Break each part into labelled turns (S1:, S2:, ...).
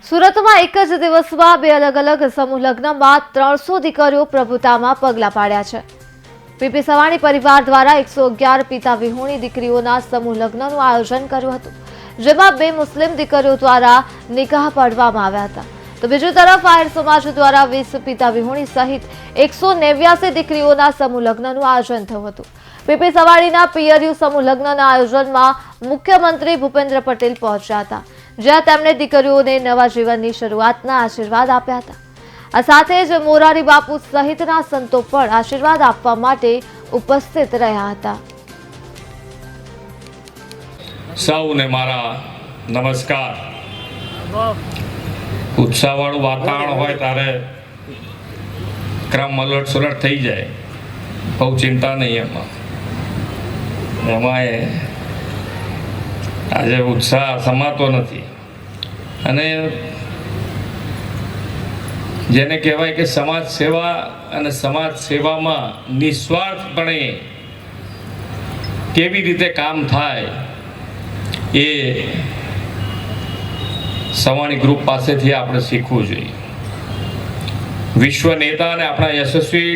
S1: સુરતમાં એક જ દિવસમાં બે અલગ અલગ સમૂહ લગ્નમાં 300 દીકરીઓ પ્રભુતામાં પગલાં પાડ્યા છે। પીપી સવાણી પરિવાર દ્વારા 111 પિતા વિહોણી દીકરીઓના સમૂહ લગ્નનું આયોજન કર્યું હતું, જેમાં 2 મુસ્લિમ દીકરીઓ દ્વારા નિકાહ પાડવામાં આવ્યા હતા, તો બીજી તરફ આહિર સમાજ દ્વારા 20 પિતા વિહોણી સહિત 189 દીકરીઓના સમૂહ લગ્નનું આયોજન થયું હતું। પીપી સવાણીના પિયરિયું સમૂહ લગ્નના આયોજનમાં મુખ્યમંત્રી ભૂપેન્દ્ર પટેલ પહોંચ્યા હતા, જ્યાં તેમણે દીકરીઓને નવા જીવનની શરૂઆતના આશીર્વાદ આપ્યા હતા। આ સાથે જ મોરારી બાપુ સહિતના સંતો પણ આશીર્વાદ આપવા માટે ઉપસ્થિત રહ્યા હતા।
S2: સૌને મારા નમસ્કાર। ઉત્સાહવાળું વાતાવરણ હોય ત્યારે ક્રમ અલટ સુલટ થઈ જાય, બહુ ચિંતા નહીં એમાં આજે ઉત્સાહ સમાતો નથી, અને જેને કહેવાય કે સમાજ સેવા અને સમાજ સેવામાં નિસ્વાર્થપણે કેવી રીતે કામ થાય એ સવાણી ગ્રુપ પાસેથી આપણે શીખવું જોઈએ। વિશ્વ નેતા અને આપણા યશસ્વી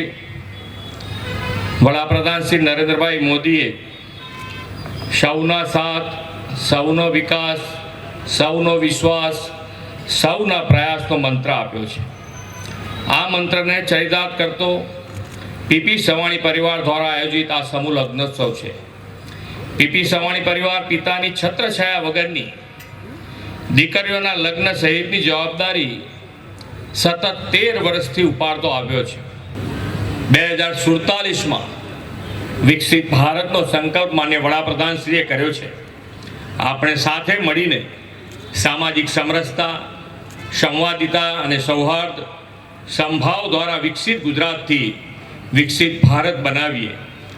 S2: વડાપ્રધાન શ્રી નરેન્દ્રભાઈ મોદીએ સૌના સાથ, સૌનો વિકાસ, સૌનો વિશ્વાસ, સૌના પ્રયાસનો મંત્ર આપ્યો છે। આ મંત્રને ચરિતાર્થ કરતો પીપી સવાણી પરિવાર દ્વારા આયોજિત આ સમૂહ લગ્નોત્સવ છે। પીપી સવાણી પરિવાર પિતાની છત્રછાયા વગરની દીકરીઓના લગ્ન સહિતની જવાબદારી સતત 13 વર્ષથી ઉપાડતો આવ્યો છે। 2047માં વિકસિત ભારતનો સંકલ્પ માન્ય વડાપ્રધાનશ્રીએ કર્યો છે। આપણે સાથે મળીને સામાજિક સમરસતા, સંવાદિતા અને સૌહાર્દ સંભાવ દ્વારા વિકસિત ગુજરાતથી વિકસિત ભારત બનાવીએ।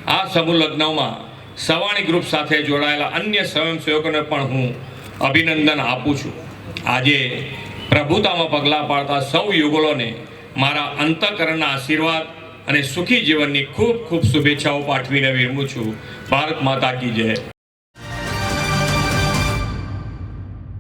S2: આ સમૂહ લગ્નમાં સવાણી ગ્રુપ સાથે જોડાયેલા અન્ય સ્વયંસેવકોને પણ હું અભિનંદન આપું છું। આજે પ્રભુતામાં પગલાં પાડતા સૌ યુગલોને મારા અંતઃકરણના આશીર્વાદ અને સુખી જીવનની ખૂબ ખૂબ શુભેચ્છાઓ પાઠવીને વિરમું છું। ભારત માતા કી જય।